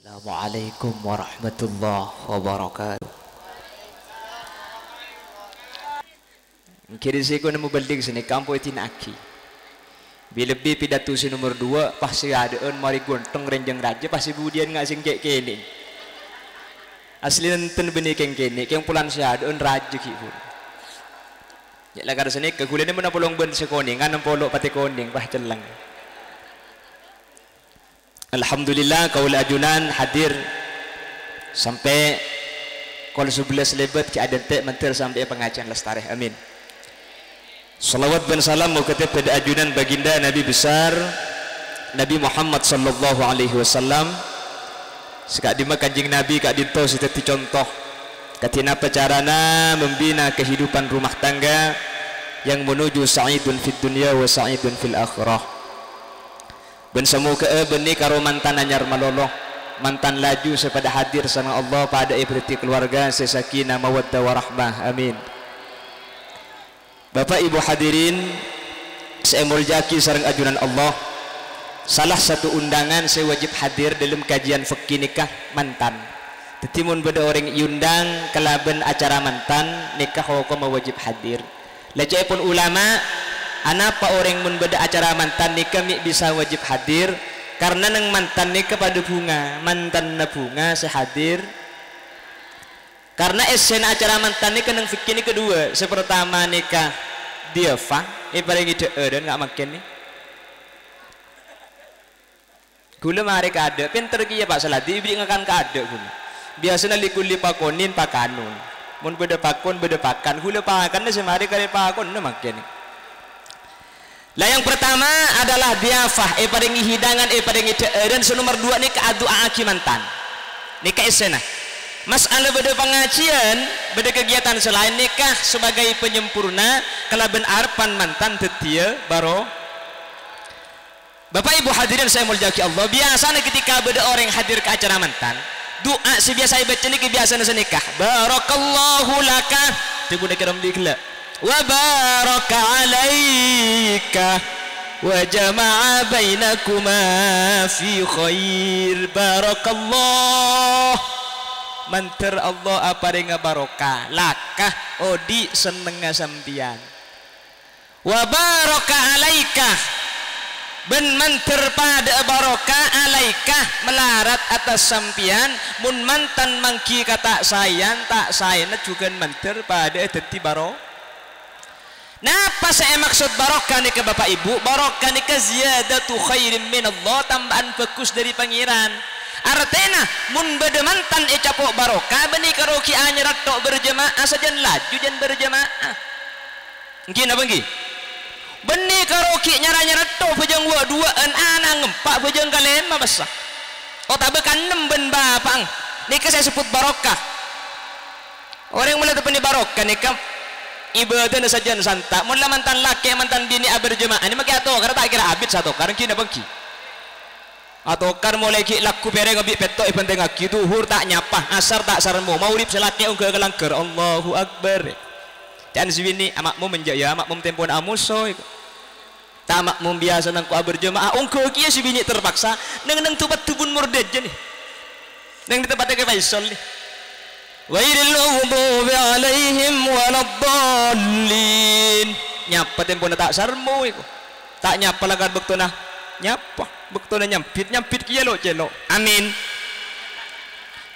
Assalamualaikum warahmatullahi wabarakatuh. Kira saya kena membalik sini kampung itu nak. Bila lebih pidato si nomor 2 pasti ada mari gontong renjang raja pasti budian nggak sing kayak kene. Asli nenten benih kene yang pulan si ada raja kipu. Ya lagar sini kegulian mana polong ben sekoning kan polok pati koning bah celang. Alhamdulillah kaul ajunan hadir sampai kalau 11 lebat ke adat mentir sampai pengajian lestari. Amin. Salawat dan salam mukatib pada ajunan baginda Nabi besar Nabi Muhammad sallallahu alaihi wasallam. Sekak dima kanjing Nabi kak dito sitati contoh katina carana membina kehidupan rumah tangga yang menuju sa'idun fid dunya wa sa'idun fil akhirah. Ben semoga benih karo mantan anyar maloloh mantan laju sepada hadir sama Allah pada ibrati keluarga sesakinah mawaddah warahmah. Amin. Bapak Ibu hadirin saya muljaki sareng ajunan Allah, salah satu undangan saya wajib hadir dalam kajian fikih nikah mantan. Tetimun beda orang yundang kelaben acara mantan nikah hukum wajib hadir. Lajai pun ulama anapa orang mun beda acara mantan nikah bisa wajib hadir karena nang mantan nikah pada bunga mantan na bunga sehadir karena esen acara mantan nikah nang fikir kedua sepertama nikah dia fa paling ide dan nggak makin nih gula mari kada pinter kia Pak Saladi ibri ngakan kada gula biasanya likuli pakonin pakanun mun beda pakon beda pakan gula pakan semari kali pakon na makin nih. Lah yang pertama adalah diafah paringi hidangan paringi dan nomor 2 ni keadua aki mantan nikah esena masalah beda pengajian beda kegiatan selain nikah sebagai penyempurna kalaben arpan mantan tetia baro. Bapak Ibu hadirin saya muljaki Allah, biasanya ketika beda orang hadir ke acara mantan doa si biasa baca ni kebiasaan senikah barakallahu laka tibu nak kiram dikla wa baraka alaika wa jama'a bainakuma fi khair barakallah manter Allah apa dengan barokah lakah odi seneng sampian wa baraka alaika ben manter pada barokah alaika melarat atas sampian mun mantan mangki kata sayang tak sayang juga manter pada dadi barokah. Napa saya maksud barokah ni ke Bapak Ibu? Barokah ni ke ziyadatu khairin min Allah, tambahan bagus dari pangeran. Artinya mun beda mantan capok barokah beni karo ki anyerat tok berjemaah sajan laju jan berjemaah. Nggih napa nggih? Beni karo ki nyara-nyarat tok bejeng duaan ana ngempak bejeng kalema besar. Oh tak bekan 6 ben bapang. Nika saya sebut barokah. Orang mulai tepeni barokah nika ibadah saja santak mula mantan laki mantan bini berjemaah ini maki atau karena tak kira abid satu karena kina bangki atau karena mulai ki laku pereng abid petok penting aki duhur tak nyapa asar tak sarmu maurib selaki unggal kelangker Allahu Akbar dan sebini makmum menjaya makmum tempon amuso tak makmum biasa nangku berjemaah unggal kia si bini terpaksa neng tupat tubun murded nih neng di tempatnya ke Faisal nih Wairil maghdubi alaihim waladdallin nyapa tempo tak sarmo iku tak nyapa lagan bektuna nyapa bektuna nyampit kiye lo celo amin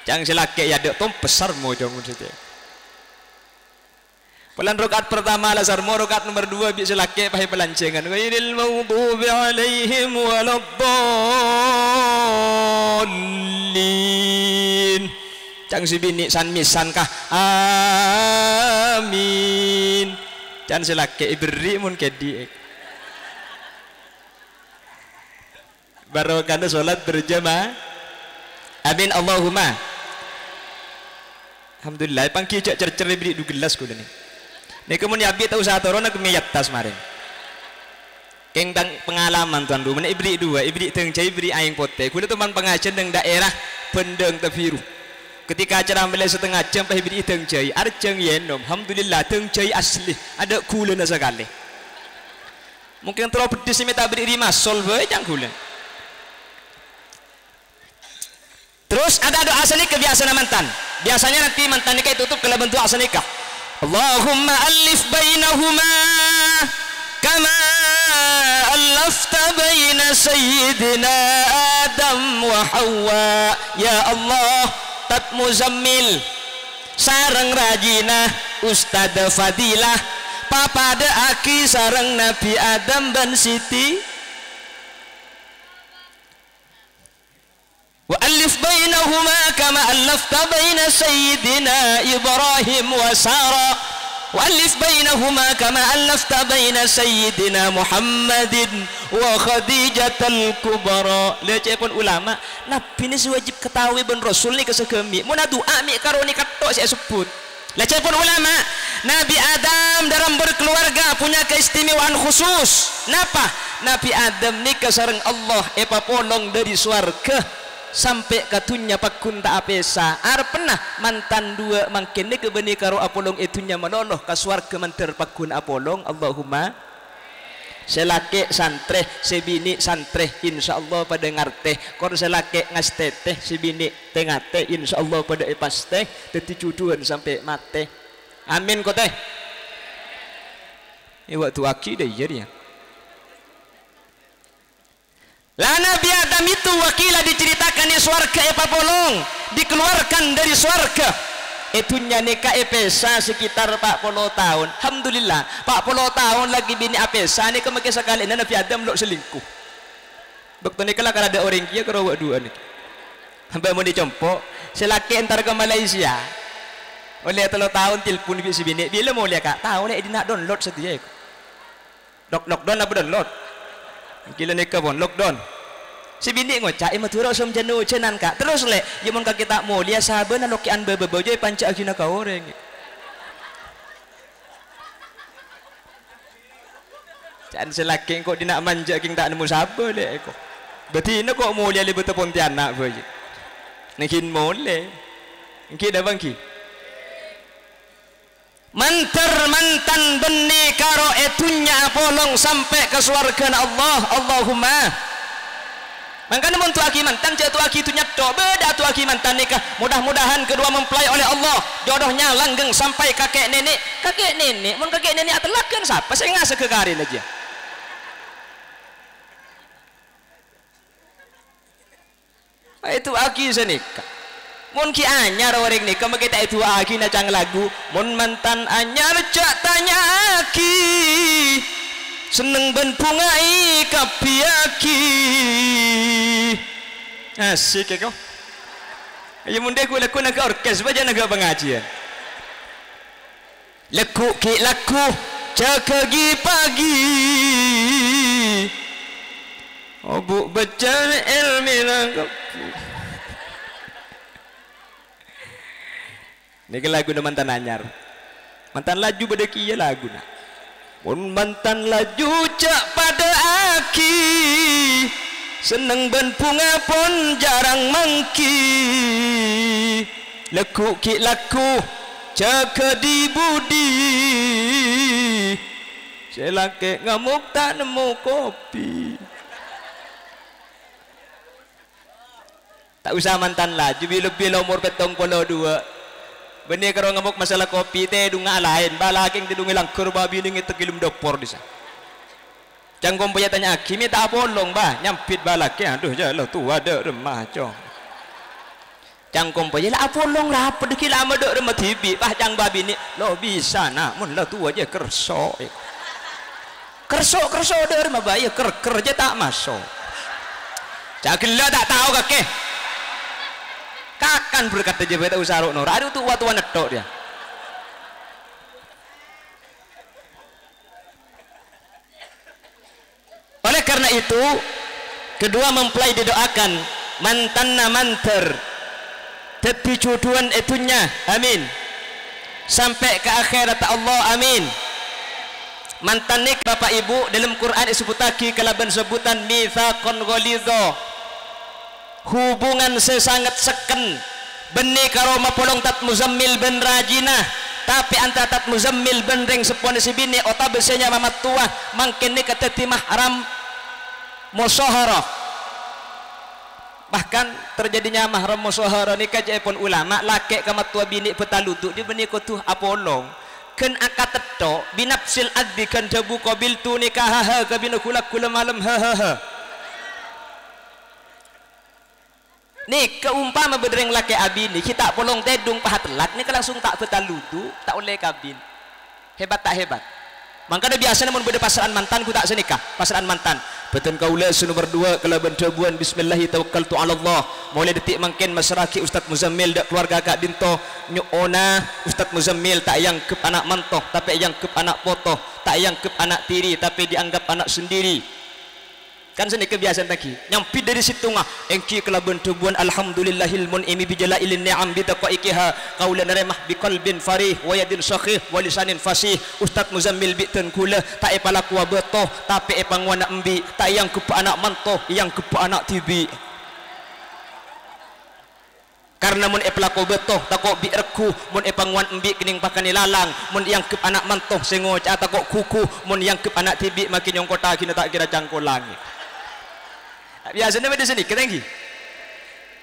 jangan selake ya dek tom besar mo jong sete pelan rakaat pertama lah sarmo rakaat nomor 2 bi selake pahe pelancengan wairil maghdubi alaihim waladdallin cang si bini san misan kah amin can selake ibri mun kedi barokah salat berjamaah amin Allahumma alhamdulillah pangki cak cer-cer ibri du gelas kula ni kemun yabi tau satoro nak miyat tas maring keng tang pengalaman tuan du men ibri 2 ibri teng cai ibri aing pote kula teman pengajian deng daerah Pendeng Tefiru ketika acara mulai setengah jam pahit beri teng cai arjeng yenom alhamdulillah teng cai asli ada kulena sekali mungkin terlalu pedes minta beri rimas sol bae jang kulen terus terus ada doa senikah biasa mantan, biasanya nanti mantan nikah itu tutup kalau bentuk senikah. Allahumma alif bainahuma kama alafta baina sayyidina Adam wa Hawa. Ya Allah, tat muzammil sareng rajina Ustad Fadilah papada aki sareng Nabi Adam dan Siti. Wa alif bainahuma kama alafta baina sayyidina Ibrahim wa Sarah. Wa alif bainahuma kama alafta baina sayyidina Muhammadin wa Khadijatul Kubra. Lece pun ulama Nabi ni wajib ketahui ben Rasul ni kesegemi mun doa mi karo ni katok saya sebut. Lece pun ulama Nabi Adam dalam berkeluarga punya keistimewaan khusus. Napa? Nabi Adam ni kesareng Allah polong dari swarga sampai katunya pakun tak apesa ar pernah mantan dua mangkin ni kebeni karo apolong itunya menoloh ke swarga manter pakun apolong. Allahumma selake santreh sebini santreh insyaallah pada ngarteh kor selake ngasteteh sebini tengate insyaallah pada epasteh dadi cuduan sampai mate. Amin kok teh. Waktu aki dah jadi ya. Lah Nabi Adam itu wakilah diceritakan di swarga polong dikeluarkan dari swarga itunya nikah epesa sekitar 40 tahun. Alhamdulillah 40 tahun lagi bini apesa ni kemaki sekali Nabi Adam lo selingkuh dokter nikah lah kalau ada orang kia kerawak dua ni sampai mau dicompok selaki entar ke Malaysia oleh 3 tahun telepon si bini bila mau lihat kak tahu ni dia nak download setia lockdown apa download gila nikah pun lockdown si bini ngocak matura som janu cenan kak terus le yamun ka kita mau lihat sahabat lokian bebebo joy panca agina ka orang jangan selaki kok dinak manja king tak nemu sahabat le kok berarti ini kok mau lihat lebih Pontianak boy nengkin mole nengkin dah bangki mantan beni karo etunya polong sampai ke surga Allah. Allahumma makanya mun tuaki mantan cek tuaki itu nyato beda tuaki mantan nikah mudah-mudahan kedua mempelai oleh Allah jodohnya langgeng sampai kakek nenek mun kakek nenek atelakan siapa saya ngasih ke karin aja itu aki senikah mun ki anyar orang nikah makita itu aki nacang lagu mun mantan anyar cak tanya aki seneng ben pungai kapi aki asik ya kau ayo mun dek laku nak orkes baca nak pengajian laku ki laku cakagi pagi obu baca ilmi kapi ini lagu mantan anyar mantan laju pada kia lagu nak mun mantan laju cak pada aki seneng ben punga pun jarang mangki leku ki laku cak di budi selake ngamuk tak nemu kopi tak usah mantan laju bila umur petong polo 2 benih kalau ngamuk masalah kopi teh dunga lain balaking tidungi langkur babi ningi tegilum dopor disa cangkom punya tanya kimi tak bolong bah nyampit balake aduh jalah tu ada remah cong cangkom punya lah bolong lah apa dekil lama dek remah tibi bah cang babi ni lo bisa nak mun lah tu aja kerso dek remah bayi kerja tak masuk cakila tak tahu kakek kakan berkata jebet usaruk nor aduh tuh watu netok dia oleh karena itu kedua mempelai didoakan mantanna manter teti cuduan itunya amin sampai ke akhirat Allah amin mantan nik bapak ibu dalam Quran disebutaki kalaban sebutan mitsaqon ghalidha hubungan sesangat seken benih karo mapolong tat muzammil ben rajina tapi antara tat muzammil ben reng sepon si bini ota besenya mamat tua mangkin ni kata timah haram musaharah bahkan terjadinya mahram musyahara nikah pun ulama laki kamat tua bini petalutu di beni ko tuh apolong kan akat tetok binapsil addi kan jabu qabil tu nikah ha ka binakulak kula malam ha nih keumpama bedereng laki abini kita polong tedung pahat telat nih langsung tak petalutu tak oleh kabin hebat tak hebat. Mangkana biasa namun beda pasangan mantan ku tak senikah pasangan mantan betul kaula nomor 2 kelaban tabuan bismillahi tawakkaltu ala Allah mulai detik mangken masyarakat Ustaz Muzammil dak keluarga Kak Dinto nyuona Ustaz Muzammil tak yang ke anak mantoh tapi yang ke anak potoh tak yang ke anak tiri tapi dianggap anak sendiri kan seni kebiasaan lagi nyampi dari situ ngah engki kelaban tubuan alhamdulillahil mun'imi bijalailin ni'am bitaqaikiha qaulan remah biqalbin farih wa yadin sakhih wa lisanin fasih Ustaz Muzammil bi'ten kula tak epalaku betoh tapi epangwana embi tak yang kepa anak mantoh yang kepa anak tibi karena mun epalaku betoh takok bi'reku mun epangwan embi kening pakani lalang mun yang kep anak mantoh sengoc takok kuku mun yang kep anak tibi makin yang kota kina tak kira jangkolang biasanya pada sini ketenggi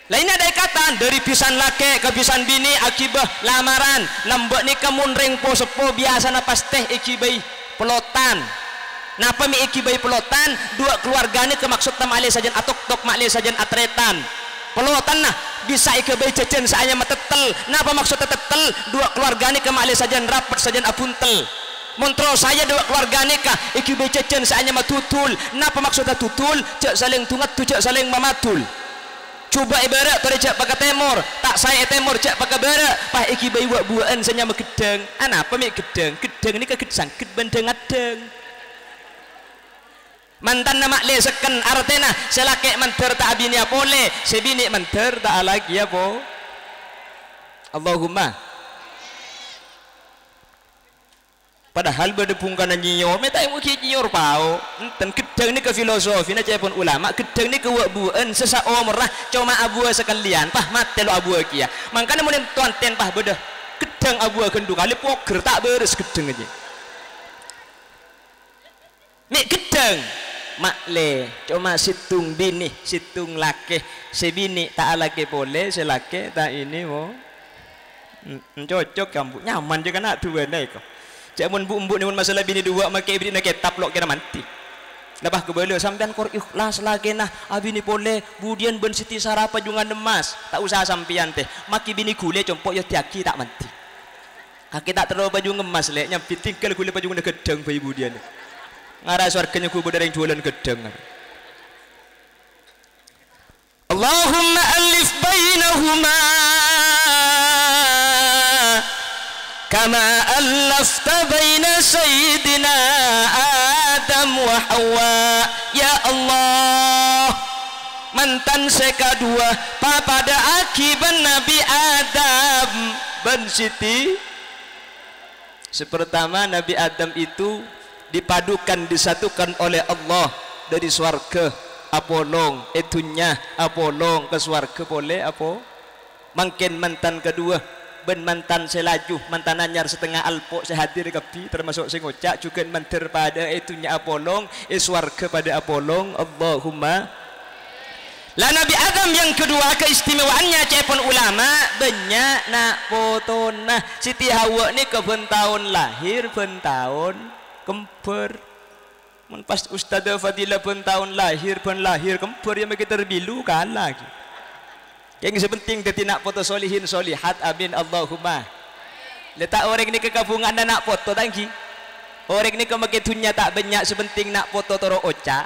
lainnya ada ikatan dari pisan laki ke pisan bini akibah lamaran lambak ni kamun reng po sepo biasa napas teh ikibai pelotan napa mi ikibai pelotan dua keluarga ni kemaksud tamale sajan atok tok makle sajan atretan pelotan nah bisa ikibai cecen saanya matetel napa maksud tetel dua keluarga ni kemakle sajan rapat sajan apuntel montro saya dua keluarga nikah iki bececen saanya matutul napa maksudnya tutul cek saling tungat tu cek saling mamatul coba ibarat tadi cek pakai temor tak saya temor cek pakai barat pah iki bayi buat buaan saanya megedeng apa mi gedeng gedeng ni kegedang kedbandeng adeng mantan nama le seken artena selake manter tak abini apole sebini manter tak lagi apa Allahumma padahal berdepung kana nyiyor meta yang mungkin nyiyor pau enten gedeng ni ke filosofi na cepon ulama gedeng ni ke wabuan sesaomrah cuma abu sekalian pah mate lo abu kia makanya mun tuanten pah beda gedeng abu kendu kali poker tak beres gedeng aja mi gedeng makle cuma situng bini situng laki sebini tak laki boleh selaki tak ini mo cocok kamu nyaman juga nak dua nih kok cak mun bu ni mun masalah bini dua make ibri nak ketap lok kena mati lepas kebele sampean kor ikhlas lagi nah abini pole budian ben siti sarapa jungan emas tak usah sampean teh maki bini gule compok ya tiaki tak mati kaki tak terlalu baju ngemas lek nyampi tinggal gule baju ngene gedeng bayi budian ngara swarganya ku bereng jualan gedeng Allahumma alif bainahuma kama allafta baina sayyidina Adam wa Hawa ya Allah mantan sekadua pada akibat Nabi Adam ben Siti sepertama Nabi Adam itu dipadukan disatukan oleh Allah dari swarga apolong etunya apolong ke swarga boleh apa mungkin mantan kedua ben mantan selaju mantan anyar setengah alpo sehadir kapi termasuk sing ngocak juga manter pada itunya apolong swarga pada apolong Allahumma lah Nabi Adam yang kedua keistimewaannya cepon ulama banyak nak potona Siti Hawa ni ke ben tahun lahir ben tahun kemper mun pas Ustadzah Fadilah ben tahun lahir kemper yang begitu terbilu kalah lagi yang sepenting dadi nak foto solihin solihat amin Allahumma letak orang ni kekabungan nak foto tangki orang ni kemaketunya tak banyak sepenting nak foto toro oca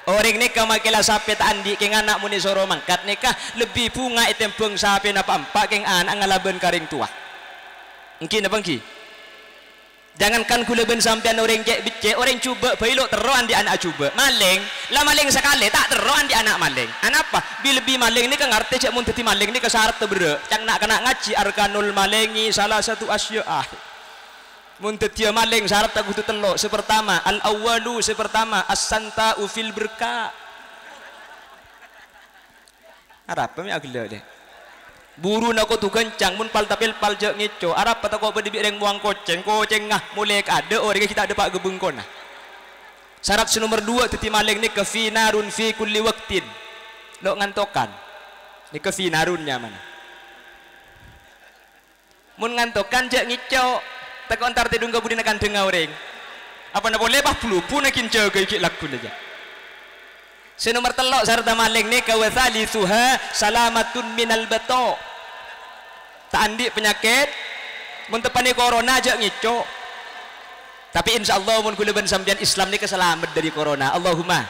orang ni kemakilah sape tak andi keng anak muni soro mangkat nikah lebih bunga itempeng sape napa empak keng anak ngalaben karing tua mungkin apa ngki jangankan kula ben sampean orang kek bice orang cuba bailo teroan di anak cuba maling lah maling sekali tak teroan di anak maling anak apa bi lebih maling ni kan ngerti cak mun dadi maling ni ke syarat tebre cak nak kena ngaji arkanul malingi salah satu asyaah mun dadi maling syarat tak kudu telok sepertama al awwalu sepertama as-santa'u fil berka arep mi aglo deh buru nak tu kencang mun pal tapil pal je ngeco arab patah kau berdibik reng buang koceng ngah mulai ada orang kita ada pak gebeng kona syarat nomor 2 teti maling ni kefinarun fi kulli waktin lo ngantokan Ni kefinarunnya mana? Mun ngantokan jak ngico, tak antar tidung ke budina kandeng orang. Apa nak boleh bah pelupu nak kinco ke ikut lagu aja. Senomor telok sarta maling ni kawasali suha salamatun minal bato. Tak andi penyakit, mun tepani corona jak ngico. Tapi insya Allah mun kula ben sampeyan Islam ni keselamat dari corona. Allahumma.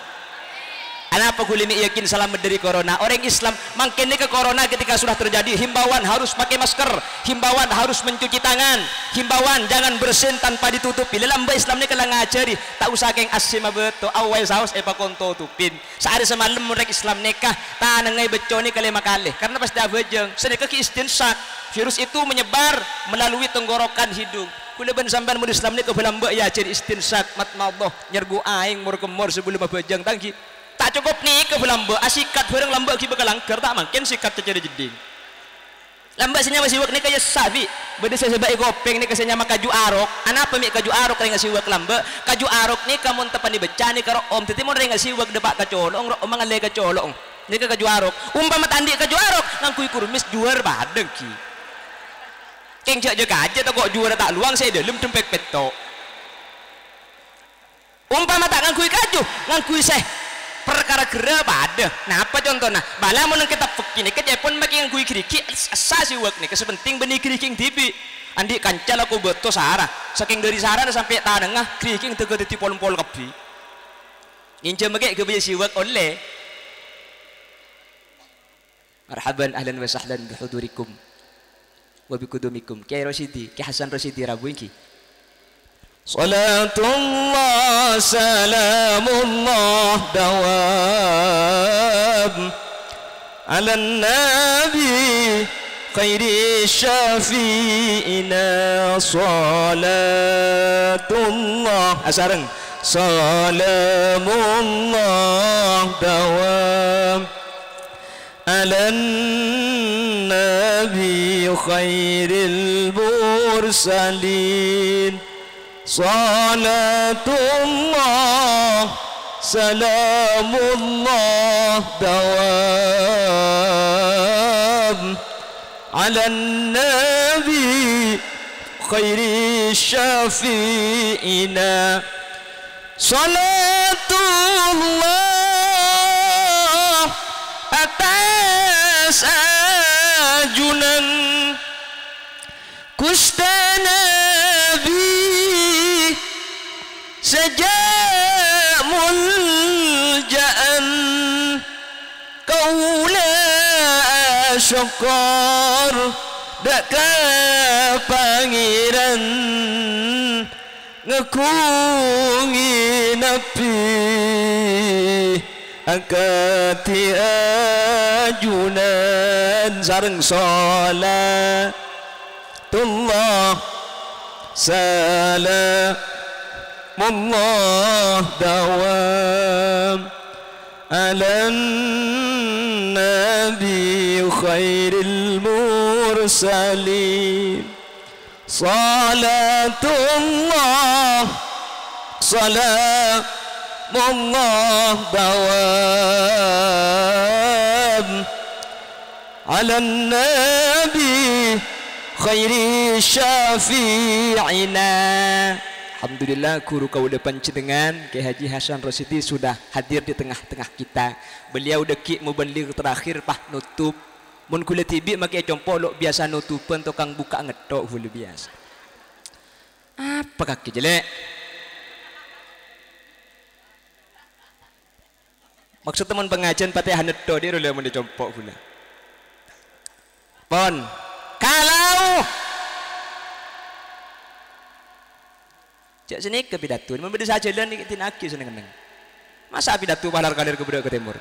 Kenapa kulimi yakin selamat dari corona? Orang Islam makin ke corona ketika sudah terjadi himbauan harus pakai masker, himbauan harus mencuci tangan, himbauan jangan bersin tanpa ditutupi. Dalam Islam ni kalau ngajari tak usah keng asima beto awai saus epa konto tupin. Sehari semalam mereka Islam nikah tanangai beco ni kali makalih karena pasti abejeng. Sedekah ki istinsak. Virus itu menyebar melalui tenggorokan hidung. Kula ben sampean mun Islam ni ke belamba ya ciri istinsak matmallah nyergu aing mur kemur sebelum abejeng tangki. Tak cukup nih ke belamba asikat bareng lambak ki bakal langgar tak mungkin sikat cecere jeding lambak sinya masih wak ni kaya sabi beda saya sebaik kopeng ni kesenya kaju arok anapa mi kaju arok ring ngasih wak lambak kaju arok ni kamu tepan dibeca ni karo om titi mon ring ngasih wak depak kacolong om mangalai kacolong ni ke kaju arok umpama tandi kaju arok ngangkui kurmis juar badeng ki keng cak jaga aja tak kok juara tak luang saya dalam tempek peto umpama tak ngangkui kaju ngangkui seh perkara gera pada nah apa contohnya bala mun kita pekini kecepon makin kui kriki asasi wak nih kesepenting benih kriking tipi andi kancal aku beto sahara saking dari sahara sampai tanengah kriking tege titi pol-pol kapi ince make kebiasa siwak oleh marhaban ahlan wa sahlan bihudurikum wa bikudumikum Kiai Rosyidi Kiai Hasan Rosyidi Rabu iki Salatullah salamullah dawam ala nabi khairi syafi'ina salatullah asareng salamullah dawam ala nabi khairil mursalin Salatullah Salamullah Dawam Ala Nabi Khairi Syafi'ina Salatullah Atas ajunan Kusta Nabi sejak muljaan kaula syukur daka pangeran ngekungi nabi angkati ajunan sareng salatullah salamullah dawam ala nabi khairil mursalin salatullah salamullah dawam ala nabi khairi syafi'ina. Alhamdulillah guru kau depan cedengan Kiai Haji Hasan Rosyidi sudah hadir di tengah-tengah kita. Beliau dekik mubaligh terakhir pah nutup mun kula tibi make compolok biasa nutupan tukang buka ngetok hulu biasa. Apa kaki jelek? Maksud teman pengajian Fatihah netok dia rela mun dicompok hula. Pon kalau cak sini ke pidato, memberi saja jalan ni tinaki seneng-seneng. Masa pidato balar kalir ke budak ke timur.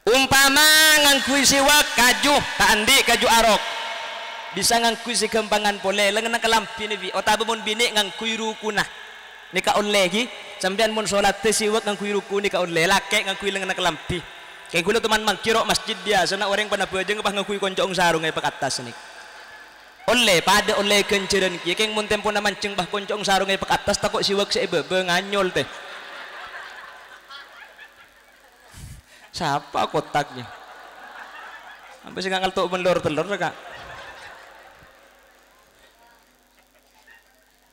Umpama ngangkui siwak kaju, tak andi kaju arok. Bisa ngangkui si kembangan pole, lengan kelampi ni bi. Otak mun bini ngangkui rukunah. Ni ka on lagi, sampean mun solat siwak ngangkui ruku ni ka on le, laki ngangkui lengan kelampi. Kayak gula teman mangkiro masjid dia, sana orang pada bajeng ngepah ngangkui koncong sarung ay pak atas ni. Oleh pada oleh kenceran kia keng mun tempo na mancing bah koncong sarung ay pak atas takok siwak sa iba nganyol teh. Siapa kotaknya? Sampai sing ngaltuk telur Kak.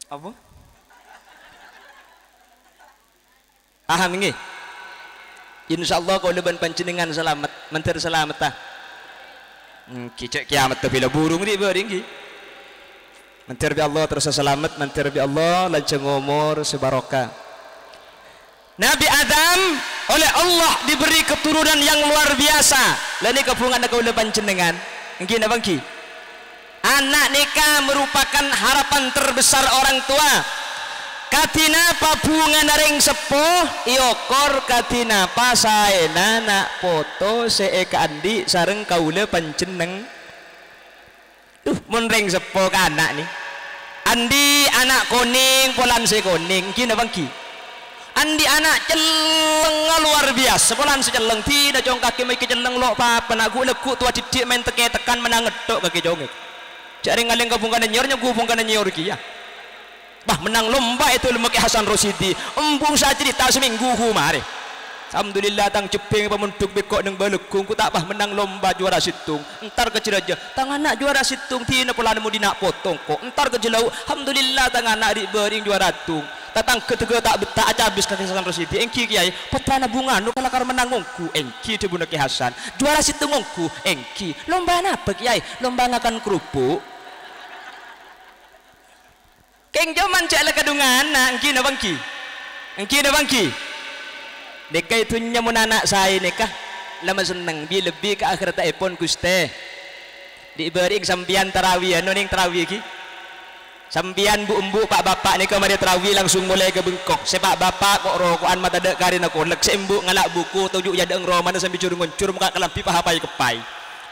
Apa? Paham nggih? Insyaallah kalau ban panjenengan selamat, mentir selamat ta. Kicek kiamat tu bila burung di beuring nggih. Mentir bi Allah terus selamat, mentir bi Allah lanjeng umur sebarokah. Nabi Adam oleh Allah diberi keturunan yang luar biasa. Lah ni kepungan kaula panjenengan. Nggih napa nggih? Anak nikah merupakan harapan terbesar orang tua. Katina pabungan ring sepuh iokor katina pasaena nak foto seeka andi sareng kaula panjeneng. Mun ring sepuh ka anak nih. Andi anak kuning polan se kuning nggih napa nggih? Andi anak celeng luar biasa polan se celeng tidak jong kaki mai celeng lo apa nak gu lekuk tua didik main teke tekan menang ngedok kaki jong. Cari ngaleng kabungkan nyornya gubungkan nyor ki ya. Bah menang lomba itu lemaki Hasan Rosidi. Embung saja cerita seminggu mari. Alhamdulillah tang cepeng pemunduk bekok neng balekung ku tak bah menang lomba juara situng. Entar kecil aja. Tang anak juara situng tina pola nemu dina potong kok. Entar kejelau. Alhamdulillah tang anak di bering juara tung. Tatang ketega tak betak aja habis kaki Hasan Rosidi. Engki kiai putrana bunga nu kalakar menang ngongku. Engki tu bunaki Hasan. Juara situng ngongku. Engki. Lomba apa kiai? Lomba ngakan kerupuk. Keng jaman cak la kadungan anak engki na bangki. Engki na bangki. Dekai tu nyamun anak saya nikah lama seneng bi lebih ke akhirat ipon kuste. Diberi sambian tarawih anu ning tarawih ki. Sambian bu embu pak bapak ni kemari tarawih langsung mulai ke bengkok. Sepak bapak kok rokokan mata dek karina kolek sembu ngalak buku tujuk jadeng ro mana sambil curung muka kelampi pahapai kepai.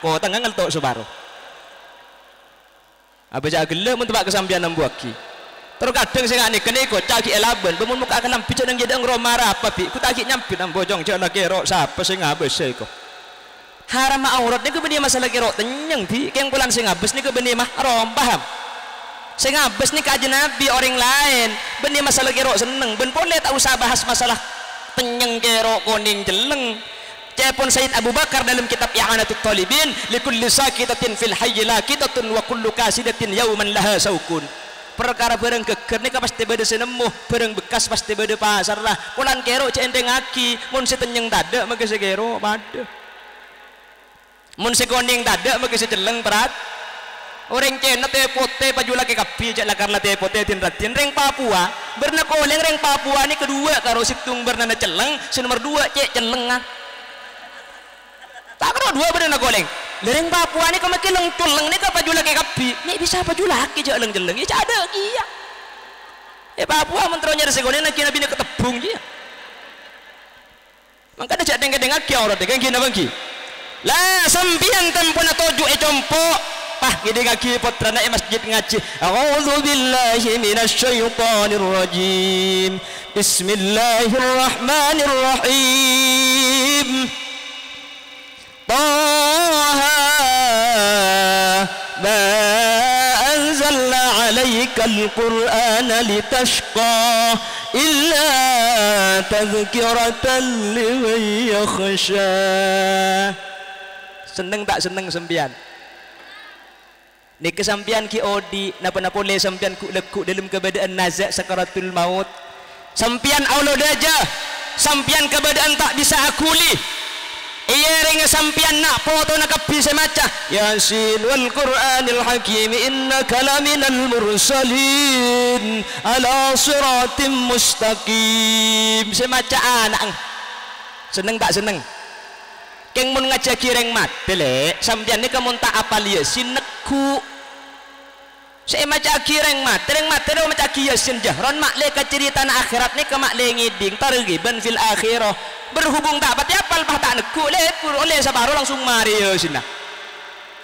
Ko tengah ngeltok sebaro. Abaja gelem untuk pak kesambian nambuaki. Terus kadang saya ngani kene ikut cagi elaban, bemun muka akan lampi cedeng jadi ngromara apa bi, ku tak nyampi nang bojong cek nak kerok siapa sih ngabes saya kok. Haram aurat ni kebenih masalah kerok tenyeng bi, keng pulang sing ngabes ni kebenih mah rom paham. Sing ngabes ni kajian nabi orang lain, benih masalah kerok seneng, ben boleh tak usah bahas masalah tenyeng kerok kuning jeleng. Cepon Said Abu Bakar dalam kitab I'anatul Talibin, likulli sakitatin fil hayyi lakitatun wa kullu kasidatin yauman laha saukun. Perkara bareng geger ni pasti beda senemuh, bareng bekas pasti beda pasar lah. Pulan kerok cendeng aki, mun si tenyeng tada maka si kerok pada. Mun si koning tada maka si celeng perat. Orang cina tepote paju laki kapi cak lakar la tepote tin ratin reng Papua. Berna koleng reng Papua ni kedua karo situng berna na celeng, si nomor 2 cek celeng ah. Tak karo dua berna koleng. Lereng Papua ni kau makin leng ni kau paju laki kapi, ni bisa paju laki je jeleng, ya ada kia. Papua menteronya resikonya nak kena bina ketepung dia. Maka dah cak deng aki orang deng kena bangki. Lah sampian tempuna toju compo, pah gede kaki putrana masjid ngaji. A'udzu billahi minasyaitonir rajim. Bismillahirrahmanirrahim. Taha ma anzalna 'alaikal qur'ana litashqa illa tadhkiratan liman yakhsha. Seneng tak seneng sempian? Ni kesampian ki odi napa-napa le sampian ku lekuk dalam keadaan nazak sakaratul maut. Sampian Allah daja, sampian keadaan tak bisa akuli. Iya ring sampian nak foto nak kapi semaca Yasin wal Qur'anil Hakim innaka laminal mursalin ala siratim mustaqim semaca anak seneng tak seneng keng mun ngajaki reng mate le sampian ni kamu tak apal Yasin neku saya maca kireng mate do maca Yasin jahron mak le cerita na akhirat ni ke mak le ngiding targhiban fil akhirah berhubung tak pati apal pah tak neku le oleh sabaro langsung mari Yasin lah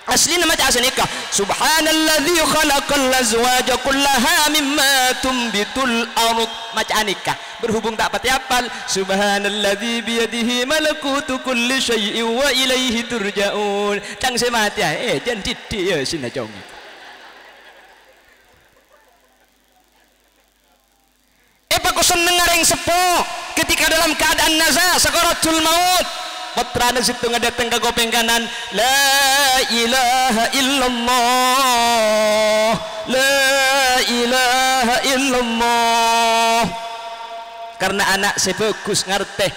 asli nama maca senika subhanalladzi khalaqal azwaja kullaha mimma tumbitul ardh maca nikah berhubung tak pati apal subhanalladzi biyadihi malakutu kulli syai'in wa ilaihi turja'un cang semati jan didi Yasin lah cong. Aku seneng ngareng sepo ketika dalam keadaan nazar sakaratul maut putrane situ ngadateng ke kuping kanan, la ilaha illallah, la ilaha illallah. Karena anak sebagus ngerteh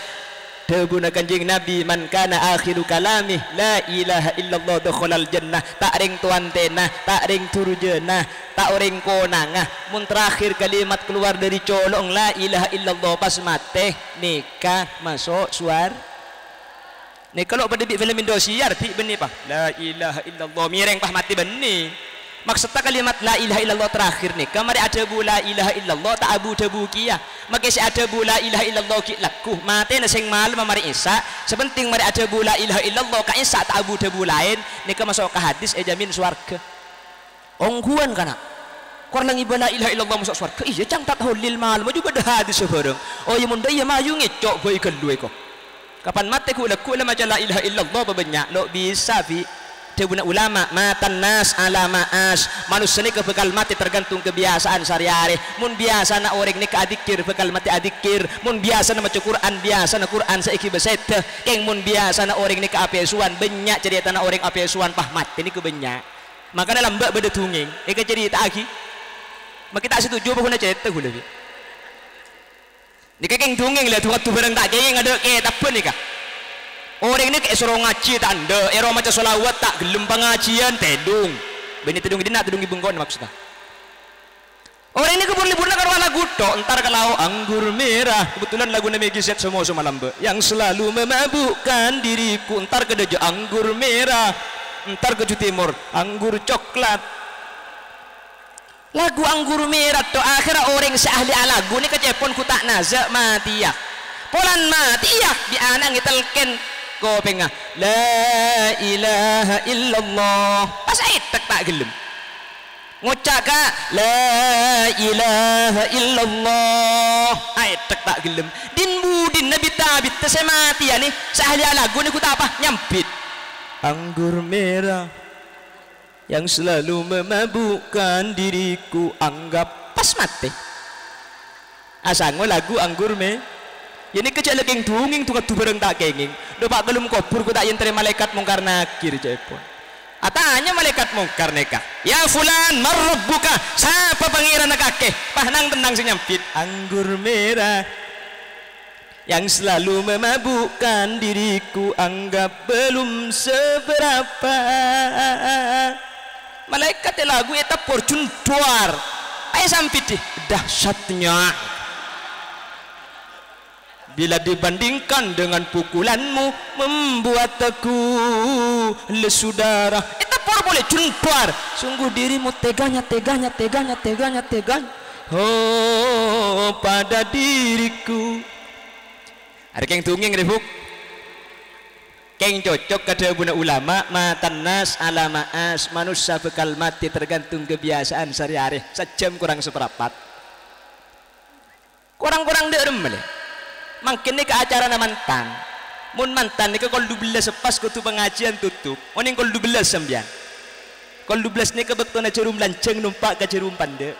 debuna kanjeng Nabi, man kana akhiru kalamih la ilaha illallah dakhalal jannah. Tak ring tuan tenah, tak ring turjana, tak ring konangah. Mun terakhir kalimat keluar dari colong la ilaha illallah pas mate nikah masuk suar. Nih kalau pada di film Indosiar ti benih pah la ilaha illallah mireng pah mati benih. Maksudnya kalimat la ilaha illallah terakhir nih kamari ada bu la ilaha illallah tak abu debu kia maka si ada bu la ilaha illallah ki laku mati nasing malam mari isa sepenting mari ada bu la ilaha illallah ka isa tak abu debu lain nih masuk ke hadis jamin swarga ongguan kana kurang lagi la ilaha illallah masuk swarga iya cang tak holil malam juga ada hadis sebarang oh iya munda iya mayu ngecok boy kedua kok kapan mati ku macam la ilaha illallah banyak lo bisa fi Tebuna ulama matan nas ala maas manusia ni bekal mati tergantung kebiasaan sehari-hari. Mun biasa na orang ni keadikir bekal mati adikir. Mun biasa na maca Quran biasa na Quran saiki beset. Keng mun biasa na orang ni keapesuan banyak cerita na orang apesuan pah mati ni kebanyak. Makanya lambak beda tunging. Eka cerita lagi. Mak kita setuju bahwa cerita gula. Ni keng tunging lah tuh barang tak keng ada apa ni kah? Orang ini kayak suruh ngaji tanda, ero macam solawat tak gelem pengajian tedung, bini tedung ini nak tedung ibu ngkon maksudnya. Orang ini kebun-libun nak karena lagu tok, entar kalau anggur merah, kebetulan lagu nama Giset semua malam be, yang selalu memabukkan diriku, entar ke dejo anggur merah, entar ke Timur anggur coklat. Lagu anggur merah to akhirnya orang seahli lagu ni kecepon ku tak nazak mati ya, polan mati ya di anang itelken. Kau pengah la ilaha illallah pas itek tak gelem ngucap ka la ilaha illallah itek tak gelem din budin nabi tabit tesemati ya ni sahli lagu ni ku tak apa nyampit anggur merah yang selalu memabukkan diriku anggap pas mati asango lagu anggur merah ini kecil lagi dunging tuh bareng tak kenging. Dopak belum kubur ku tak yentri malaikat mungkar nakir cepon. Atanya malaikat mungkar neka. Ya fulan marrabbuka. Siapa pangeran kakek? Pahnang tenang senyampit. Anggur merah yang selalu memabukkan diriku anggap belum seberapa. Malaikat lagu eta porcun duar. Ayo sampit deh. Dahsyatnya. Bila dibandingkan dengan pukulanmu membuat aku lesu darah. Itu boleh juntuar. Sungguh dirimu teganya. Oh pada diriku. Ada keng tunging rebuk. Keng cocok kata buna ulama matan nas ala maas manusia bekal mati tergantung kebiasaan sehari-hari. Sejam kurang seperempat. Kurang-kurang derem boleh. Makin ni ke acara na mantan mun mantan ni ke kol 12 sepas kutu pengajian tutup oning kol 12 sembian kol 12 ni ke bekto na cerum lanceng numpak ke cerum pande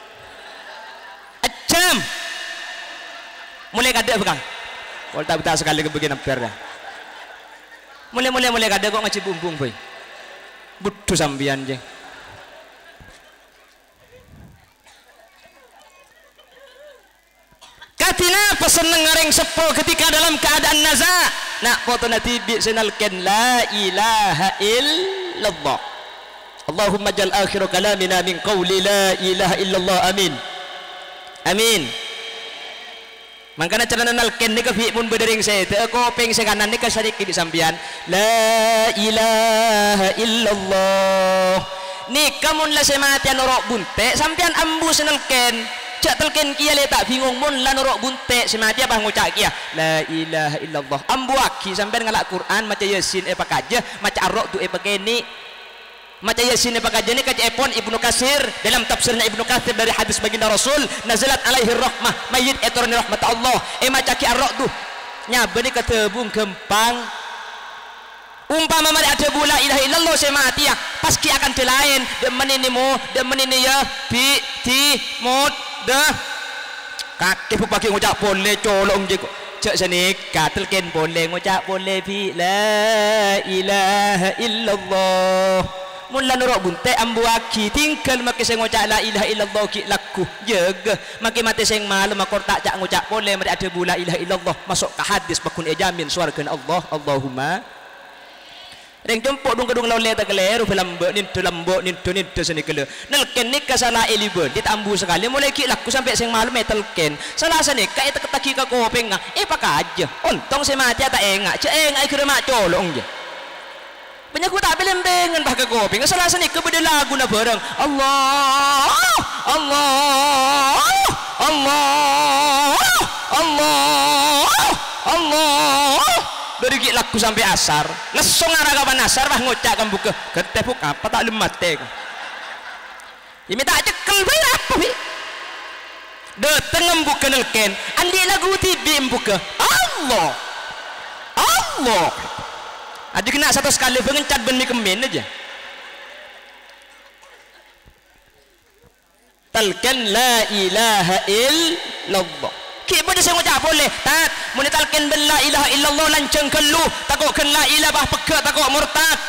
acam mulai kada bekang kol tak betah sekali ke begini namper dah mulai kada kok ngaci bumbung boy butuh sambian je katina peseneng ngareng sepo ketika dalam keadaan naza nak foto nanti bisenalkan la ilaha illallah Allahumma jal akhiru kalamina min qawli la ilaha illallah amin amin makanya cara nalken ni ka fi mun bedering saya te ko peng se kanan ni ka sedikit sambian la ilaha illallah ni kamun la sematian orok bunte sampian ambu senalken cak telken kia le tak bingung mun lan orok bunte semati apa ngucak kia la ilaha illallah ambu aki sampean ngalak Quran maca yasin pakaja maca arok tu pakeni maca yasin pakaja ni kaca epon Ibnu Katsir dalam tafsirnya Ibnu Katsir dari hadis baginda Rasul nazalat alaihi rahmah mayyit etorni rahmat Allah maca ki arok tu nyabeni ketebung gempang umpama mari ada bula ilaha illallah semati ya paski akan telain demenini ya bi ti mod dah kakek pagi ngucap boleh colong je cek senika telken boleh ngucap boleh bi la ilaha illallah mula nurok bunte ambu aki tinggal maki saya ngucap la ilaha illallah ki laku jaga maki mati sing malam makor tak cak ngucap boleh mari ada bu la ilaha illallah masuk ke hadis bakun ejamin swarga Allah Allahumma reng jempok dung kedung laule tak keleru lambok nintu seni kele nelken nikah salah elibe ditambu sekali mulai ki laku sampai sing malam telken salah seni ka eta ketaki ka kopeng pak aja ontong saya mati tak engak ce engak ikut mak colong je banyak ku tak belembengan bah ke kopeng salah seni ke beda lagu na bareng Allah Allah Allah Allah Allah dari ki laku sampai asar lesong arah kapan asar bah ngocak kan buka kete buka apa tak lemat teh ini tak cekel bayar apa bi dateng buka nelken andi lagu tibi buka Allah Allah aja kena satu sekali pengencat ben mi kemen aja talkan la ilaha illallah kita saya ngucap boleh tak munitalkan la ilaha illallah lanceng kelu takut kan la ilaha bah peka takut murtad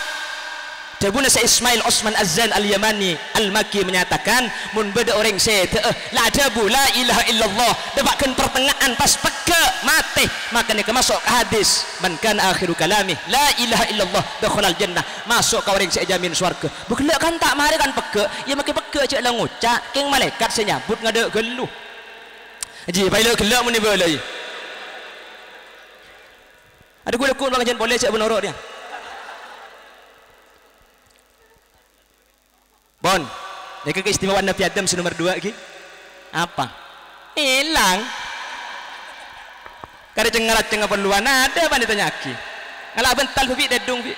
Jabuna sa Ismail Osman Azzan Al-Yamani Al-Maki menyatakan mun beda orang saya la jabu la ilaha illallah debakkan pertengahan pas peka mati makanya masuk ke hadis man kan akhiru kalami la ilaha illallah dakhalal jannah masuk ke orang saya jamin swarga bukan kan tak mari kan peka ya makai peka cak lah ngucap keng malaikat saya nyabut ngada geluh ji baila gelak mun ni boleh ada gua lekun bang jen boleh cak benorok dia bon ini keistimewaan Nabi Adam nomor 2 lagi apa hilang kada cengarat cengar perluan ada apa ditanya aki ngalah bental bi dedung bi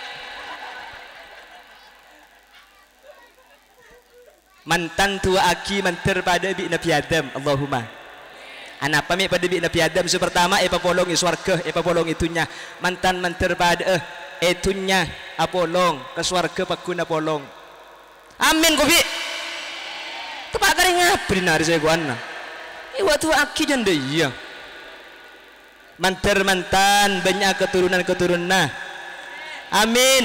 mantan tua aki manter pada bi Nabi Adam Allahumma anak pamit pada bi Nabi Adam pertama epa polong swarga epa polong itunya mantan manter pada itunya apolong ke swarga pakuna polong amin kopi tepat kari ngapri nari saya guana iwa tu aki janda iya manter mantan banyak keturunan amin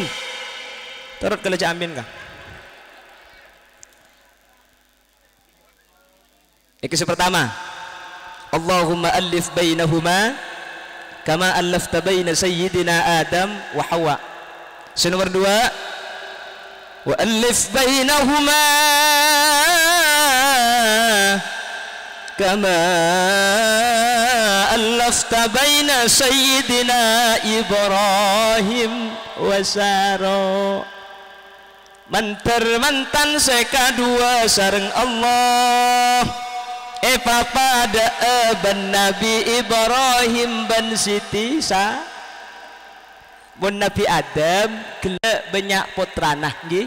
turut kalau amin kah iki pertama Allahumma alif bainahuma kama alafta baina sayyidina Adam wa Hawa nomor 2 wa alif bainahuma kama alafta baina sayyidina Ibrahim wa Sara mantar mantan seka dua sareng Allah papa da ban Nabi Ibrahim ban Siti Sa bon Nabi Adam kele banyak putrana nggih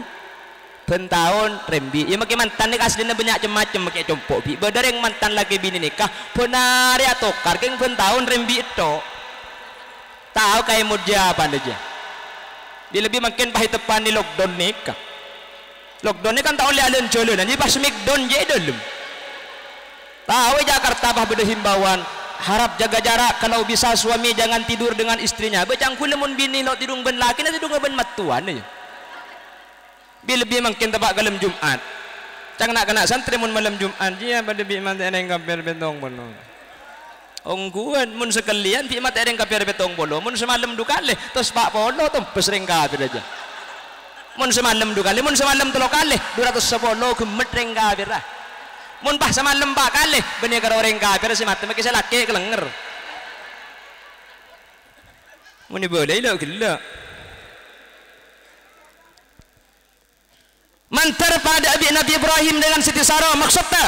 ben taun rembi ya make mantan ni aslinya banyak macam-macam make compok bi badar yang mantan lagi bini nikah benari atau karking ben taun rembi itu tahu kayak muda apa aja dia lebih makin pahit tepan di lockdown nikah lockdown ni kan tak oleh alun jolon ni pas smackdown je dalam tahu Jakarta bah beda himbauan harap jaga jarak kalau bisa suami jangan tidur dengan istrinya bacang kulemun bini lo tidur ben laki na tidur ben matuan aja bi lebih makin tebak galem Jumat cang nak kena santri mun malam Jumat dia pada bi mate eneng kaper betong bono ongguan mun sekalian bi mate eneng kaper betong bolo mun semalam dukale tos pak polo tempes ring kaper aja mun semalam dukale mun semalam telo kali 210 gemet ring kaper lah mun bah semalam pak kali benih karo orang kafir si mati makanya laki kelenger mun ni boleh lo gila mantar pada Nabi Ibrahim dengan Siti Sarah maksudnya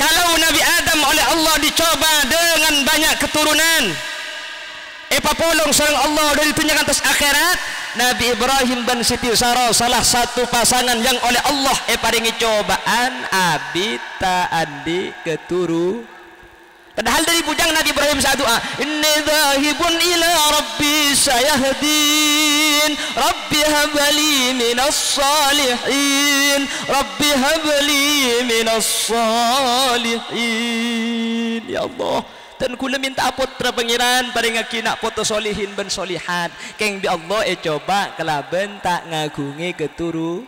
kalau Nabi Adam oleh Allah dicoba dengan banyak keturunan polong sareng Allah dari tunjangan atas akhirat Nabi Ibrahim dan Siti Sarah salah satu pasangan yang oleh Allah paringi cobaan abita andi keturu padahal dari bujang Nabi Ibrahim saat doa inni dhahibun ila rabbi sayahdin rabbi habli minas salihin rabbi habli minas salihin ya Allah dan kula minta putra pangeran paring aki nak foto solihin ben solihat keng bi Allah coba kelaben tak ngagungi keturu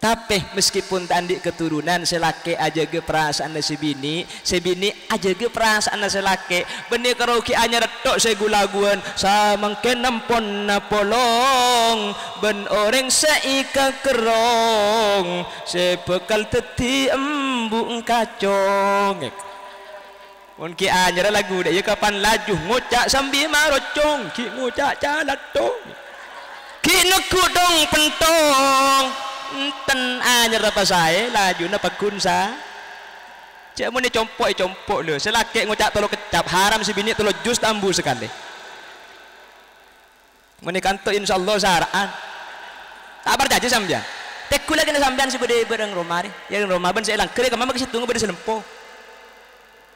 tapi meskipun tandik keturunan selaki aja ge perasaan si bini aja ge perasaan selaki benih karaoke anyar tok segulaguan samangken nampon napolong ben orang seika kerong sebekal teti embung kacong mun ki anyar lagu dak ya kapan laju ngucak sambil marocong ki ngucak calatong ki nekudong pentong enten anyar apa saya laju na pakunsa cek mun compok lho selaki ngucak tolo kecap haram si bini tolo jus tambu sekali mun kanto insyaallah saraan tak berjanji sampean tek kula kena sampean si bede bareng romari yang rumah ben saya lang kere kamama ke situ ngobede selempo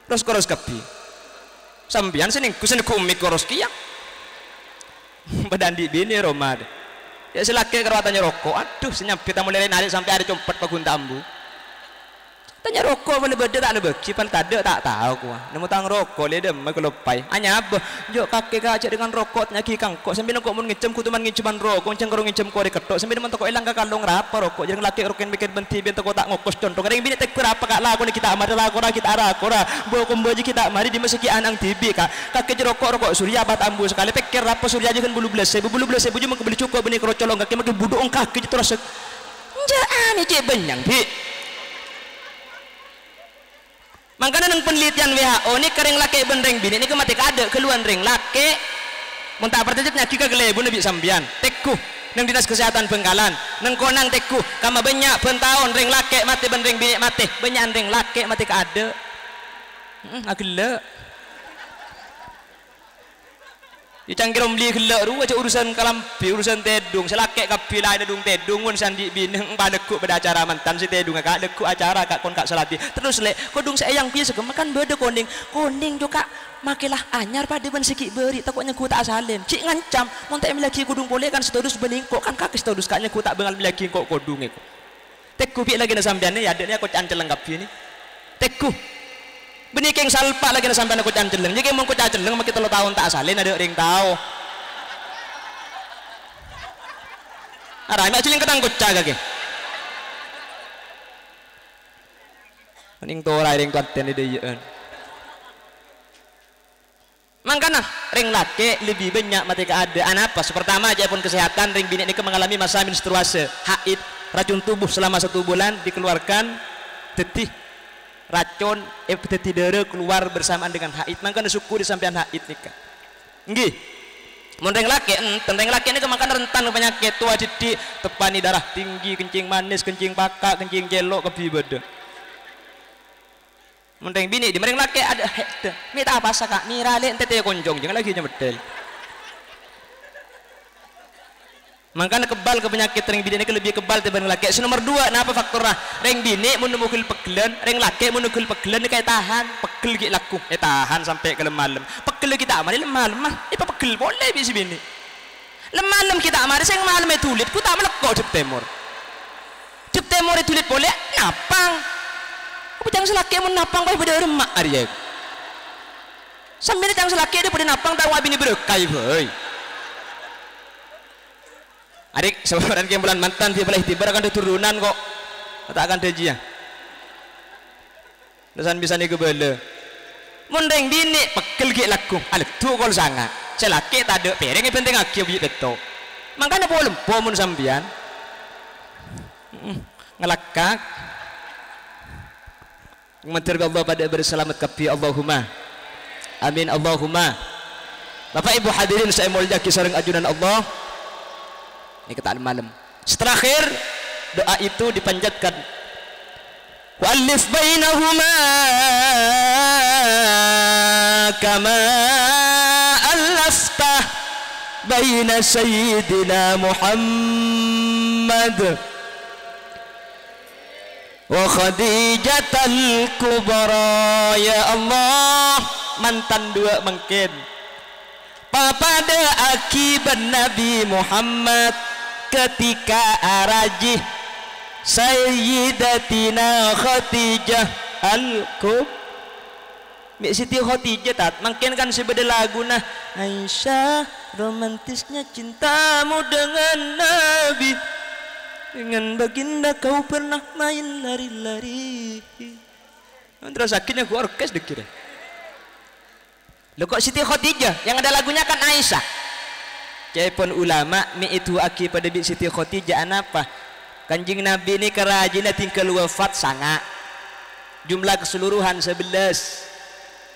terus koros kapi sampean sini kusen kumik koros kiyak badandi bini romade ya selaki kerawatannya rokok aduh senyap kita mulai narik sampai ada compet pagun tambu tanya rokok boleh beda tak ada beki pan tak tahu kuah nemu tang rokok le dem aku lepai hanya apa jok kakek kacak dengan rokok nyaki kangkok sambil nongkok mun ngicem kutuman ngiceman rokok cengkerong ngicem kore ketok sambil nemu toko ilang kalong rapa rokok jadi laki roken bikin benti ben toko tak ngokos contoh kadang bini tek apa kak lagu kita amar lagu kita arah kora bawa kumbaji kita mari di masjid anang tibi kak kakek rokok surya bat ambu sekali pikir apa surya aja kan bulu belas sebu cuma kebeli cukup benih kerocolong kakek makin buduk kaki terus jangan cek benyang bi makanya nang penelitian WHO ini kering laki benreng bini ini kemati kada keluar ring laki muntah pertanyaan nyaki kegelebu nabi sambian teku nang dinas kesehatan Bengkalan nang konang teku kama banyak pentahun ring laki mati benreng bini mati banyak ring laki mati kada agile dicangkir beli gelak ru aja urusan kalampi urusan tedung selake kapi lain dedung tedung mun sandi bineng padekuk pada acara mantan si tedung kak dekuk acara kak kon kak salati terus lek kodung sayang biasa kemakan beda koning juga makilah anyar pada ben sikit beri takutnya ku tak asalin cik ngancam mun tak miliki kodung boleh kan setodus beningkok kan kak setodus kaknya ku tak bengal miliki kok kodung iku tekku pi lagi na sampean ya adeknya aku cancel lengkap ini tekku benih keng salpa lagi na sampai aku canceleng jadi mau aku canceleng makin 3 tahun tak asalin ada ring tahu arah mak ciling ketang kocak kaki mending tora ring konten ide yeun makanya ring laki lebih banyak mati keadaan apa pertama aja pun kesehatan ring bini ini mengalami masa menstruasi haid racun tubuh selama 1 bulan dikeluarkan tetih racun epiteti darah keluar bersamaan dengan haid makanya syukur disampaian haid nikah nggih Mendeng laki ini kemakan rentan penyakit tua didik tepani darah tinggi kencing manis kencing pakak kencing jelok kebibada mendeng bini di mendeng laki ada minta apa saka mirale ente konjong jangan lagi nyebedel makanya kebal ke penyakit ring bini ini lebih kebal dibanding laki nomor 2 kenapa faktornya ring bini menukul pegelen ring laki menukul pegelen ini kayak tahan pegel gitu laku tahan sampai ke lemah pegel kita amari lemah itu pegel boleh bisa bini lemah kita amari saya malam itu tulit ku tak melekau cep temur itu tulit boleh napang aku jangan selaki menapang pada pada remak hari sambil jangan selaki dia pada napang tahu bini berkai boy adik seorang yang bulan mantan dia boleh tiba akan turunan kok tak akan deji ya dosan bisa nih kebele mendeng bini pegel gak laku alat tuh kalau sangat selaki tak ada pereng yang penting aki biji beto makanya boleh pomun sambian ngelakak mentir Allah pada berselamat kapi Allahumma amin Allahumma Bapak Ibu hadirin saya mulia kisah ajunan Allah ini kita malam terakhir doa itu dipanjatkan walif bainahuma kama alafta baina sayyidina Muhammad wa khadijatal kubra ya Allah mantan 2 mungkin pada akibat Nabi Muhammad ketika arajih Sayyidatina Khadijah al-Kub Mbak Siti Khadijah tat mungkin kan sebeda lagu nah Aisyah romantisnya cintamu dengan Nabi, dengan baginda kau pernah main lari-lari. Terus akhirnya gua orkes dikira. Lo kok Siti Khadijah yang ada lagunya kan Aisyah. Cepon ulama mi itu aki pada Mbak Siti Khadijah apa? Kanjeng Nabi ini kerajinnya tinggal wafat sanga. Jumlah keseluruhan 11.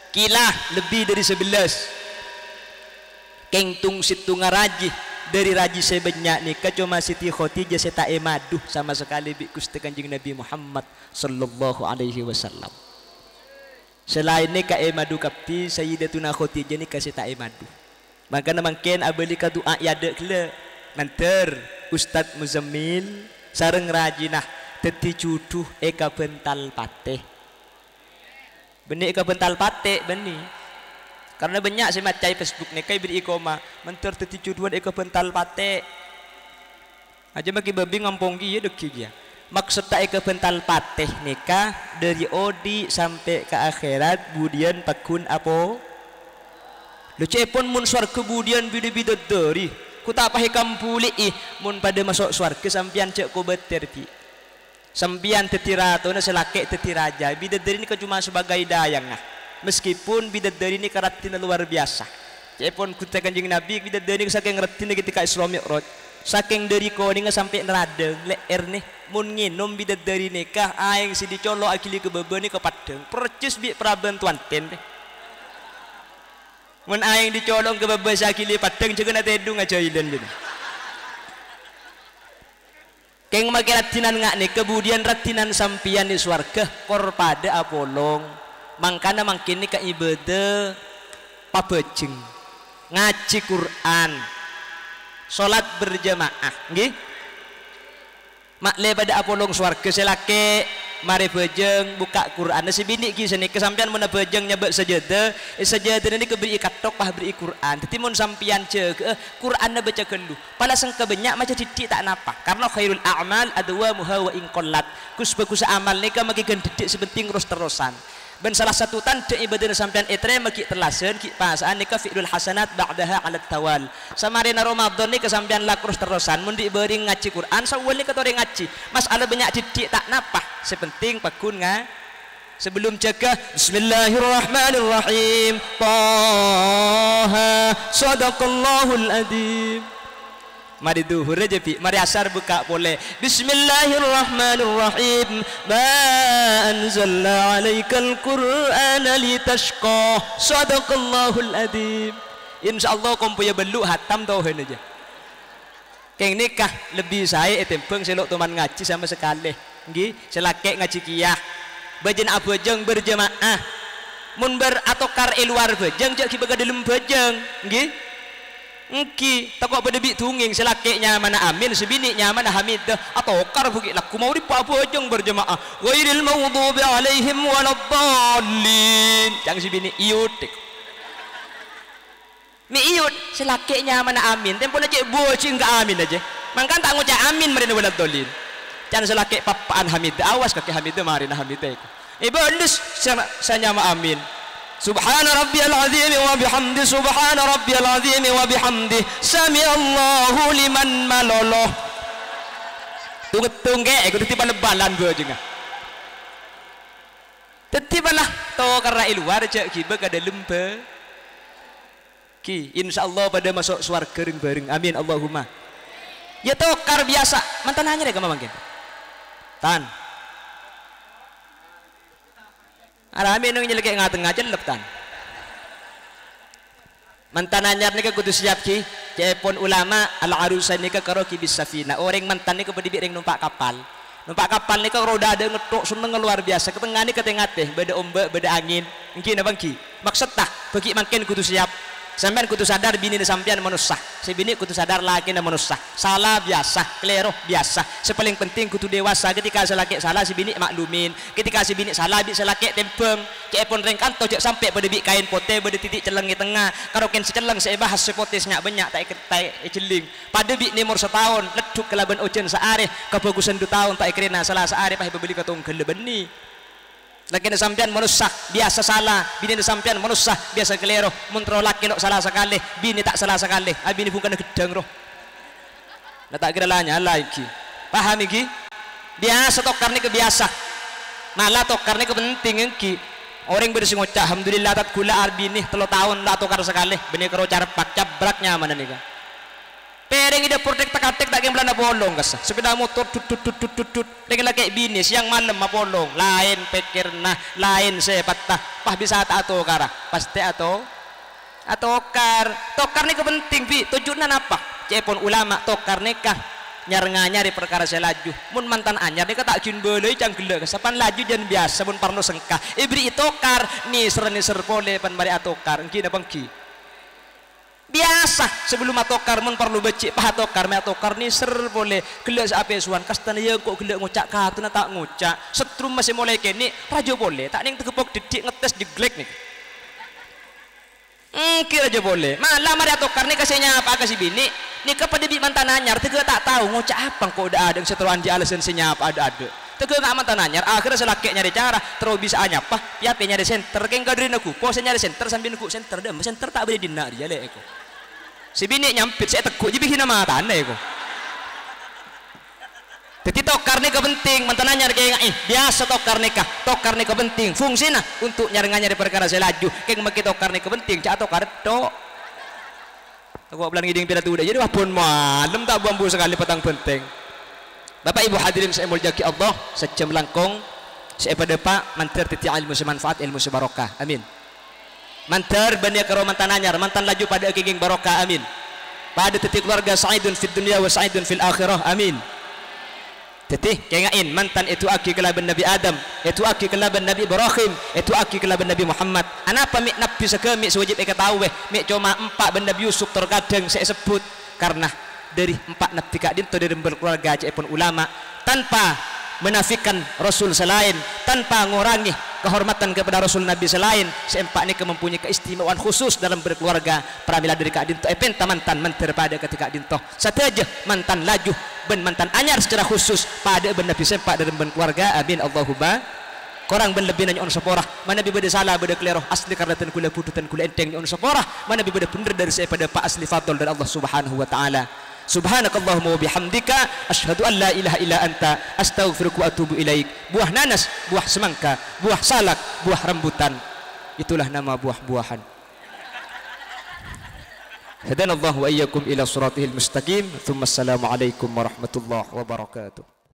Kilah lebih dari 11. Kengtung situ ngaraji dari raji sebanyak nikah cuma Siti Khadijah saya tak maduh sama sekali bi Gusti Kanjeng Nabi Muhammad sallallahu alaihi wasallam. Selain nikah madu kapti Sayyidatuna Khadijah nikah saya tak maduh. Maka mungkin abeli ka doa yade kele nanter Ustaz Muzammil sareng rajinah teti cuduh eka bental pateh. Benih ke bental patek benih karena banyak saya macai Facebook ni kai beri koma mentor teti cuduan ke bental patek aja bagi babi ngampong dia deki dia maksud tak ke bental pateh nikah dari odi sampai ke akhirat budian pakun apa lu cepon mun swarga budian bida-bida dari ku tak pahe kampuli mun pada masuk swarga sampian cek ko beter pi sampian teti ratu na selake teti raja bidadari ini cuma sebagai dayang nah meskipun bidadari ini karatin luar biasa cepon kuta Kanjeng Nabi bidadari ini saking ngerti ketika Isra Mi'raj saking dari koni sampai neradeng leer nih mun nginom bidadari nikah aing si dicolok akili ke bebe ni ke padeng percis bi prabantuan ten deh mun aing dicolok ke bebe sakili padeng jangan ada edung aja ilan jadi keng make ratinan ngak nih kemudian ratinan sampian di swarga kor pada apolong mangkana mangkin nih ka ibadah pabejeng ngaji Quran salat berjamaah nggih makle pada apolong swarga selake mari bejeng buka Quran si bini ki seni kesampian mun bejeng nyebek sajadah sajadah ini keberi katok pah beri Quran teti mun sampian ceuk Quran baca kendu pala sengke banyak macam didik tak napa karena khairul a'mal adwamuha wa in qallat kus bagus amal nika maki didik sebenting terus-terusan ben salah satu tanda ibadah sampean etre maki telasen ki pasaan nika fi'lul hasanat ba'daha 'ala tawal samarina Ramadan nika sampean lakrus terusan mun diberi ngaji Quran sawal nika tore ngaji masalah banyak didik tak napa sepenting pakun sebelum jaga bismillahirrahmanirrahim Taha sadaqallahul adzim mari duhur aja pi mari asar buka boleh bismillahirrahmanirrahim ma anzalna 'alaikal qur'ana litashqa sadaqallahul adzim insyaallah kompuya belu hatam tauhin aja keng nikah lebih saya etempeng selok teman ngaji sama sekali nggih selake ngaji kiyah bajeng abojeng berjamaah mun ber atokar luar bejeng jak ki baga dalam bejeng nggih engki takok pada bik tunging selake nyaman amin sebini nyaman hamidah atokar bukit laku mau dipa bojeng berjamaah ghairil maghdubi alaihim waladdallin jang sebini iut mi iut selake nyaman amin tempo na cek bojeng ka amin aja mangkan tak ngucap amin marina waladdallin can selake papaan hamidah awas kaki hamidah marina hamidah ibadus saya nyama amin Subhana rabbiyal azim wa bihamdi subhana rabbiyal azim wa bihamdi sami Allahu liman malolo tungge aku titipan lebalan gua juga titipanlah to karena luar cek kiba kada lempe ki insyaallah pada masuk swarga bareng amin Allahumma ya tokar biasa mantan hanya deh kamu mungkin tan Arami nung nyelek ngateng ngajen leptan. Mantan anyar nika kudu siap ki. Cepon ulama al arusan nika karo ki bisafina. Orang mantan nika bedi ring numpak kapal. Numpak kapal nika roda ada ngetok seneng luar biasa. Ketengah nika tengah teh beda ombak beda angin. Engki na bangki. Maksud tah bagi mangken kudu siap. Sampean kudu sadar bini sampean manusia. Si bini kudu sadar laki na manusia. Salah biasa, keliru biasa. Sepaling penting kudu dewasa. Ketika selaki salah si bini maklumin. Ketika si bini salah bi selaki tempeng. Cek pun rengkan tojak sampai pada bi kain pote pada titik celeng di tengah. Karo ken seceleng saya bahas sepotisnya banyak tak celing. Pada bi nimur setahun leduk kelaban ojen seareh kebagusan 2 tahun tak ikrina salah seareh pah beli katong gelebeni. laki sampean manusia biasa salah, bini sampean manusia biasa keliru. Muntro laki nok salah sekali, bini tak salah sekali. Bini bukan gedang roh. Nah, tak kira lanya lagi. Paham iki? Biasa tokar ni kebiasa. Malah tokar ni kepenting iki. Orang bersih ngocak alhamdulillah tat kula arbini 3 tahun lah tokar sekali. Bini karo carpak cabrak nyaman nika. Pereng ida protek tak belanda bolong kas. Sepeda motor tut dengan laki bini siang malam mapolong. Lain pikirna, lain sepatah. Pah bisa tak atokar. Pasti atokar. Tokar ni kepenting pi. Tujuannya apa? Cepon ulama tokar nikah nyari perkara saya laju. Mun mantan anyar dia tak jin boleh jang gila. Kasapan laju jan biasa mun parno sengkah. Ibri tokar ni ser boleh pan mari atokar. Engki na bangki. Biasa sebelum atokar mun perlu becik pah atokar me atokar ni ser boleh gelek sape suan kastana ye kok gelek ngucak katuna tak ngucak setrum masih mulai kene rajo boleh tak ning tegepok didik ngetes diglek nih kira aja boleh malah mari atokar ni kasihnya apa kasih bini ni kepada bi mantan anyar tega tak tahu ngucak apa kok udah ada seteruan di alasan senyap ada tega nggak mantan anyar akhirnya selaki nyari cara terus bisa anyap apa ya pe nyari center keng kadrin aku pose nyari center sambil aku center dem center tak boleh dinar dia le aku si bini nyampit saya teguk jadi hina mata ane aku jadi tokar nikah penting mantan anyar kayak biasa tokar nikah penting fungsinya untuk nyari perkara saya laju kayak maki tokar nikah penting cak tokar tok aku bilang ngiding pila tuh jadi wapun malam tak bambu sekali petang penting. Bapak ibu hadirin saya mulyaki Allah sejam langkung saya pada pak mantir titik ilmu semanfaat ilmu sebarokah amin. Mantar bani karo mantan anyar mantan laju pada kenging barokah amin. Pada titik keluarga sa'idun fid dunya wa sa'idun fil akhirah amin. Tetih kengain mantan itu aki kelaban Nabi Adam, itu aki kelaban Nabi Ibrahim, itu aki kelaban Nabi Muhammad. Anapa mik nabi sekemik sewajib eka tahu mik cuma 4 benda Yusuf terkadang saya sebut karena dari 4 nabi kak dinto dari berkeluarga pun ulama tanpa menafikan Rasul selain tanpa mengurangi kehormatan kepada Rasul Nabi selain seempat ini mempunyai keistimewaan khusus dalam berkeluarga pramila dari kak dinto penta mantan pada ketika dinto satu aja mantan laju ben mantan anyar secara khusus pada ben Nabi sempak dalam berkeluarga amin Allahumma korang ben lebih nanya on seporah mana bi beda salah beda keliru asli karena tan kula putu tan kula enteng on seporah mana bi beda bener dari saya pada Pak asli fadl dari Allah Subhanahu wa taala. Subhanakallahumma wa bihamdika asyhadu an la ilaha illa anta astaghfiruka wa atubu ilaik. Buah nanas, buah semangka, buah salak, buah rambutan. Itulah nama buah-buahan. Hadanallahu wa iyyakum ila siratihil mustaqim. Tsumma assalamu alaikum warahmatullahi wabarakatuh.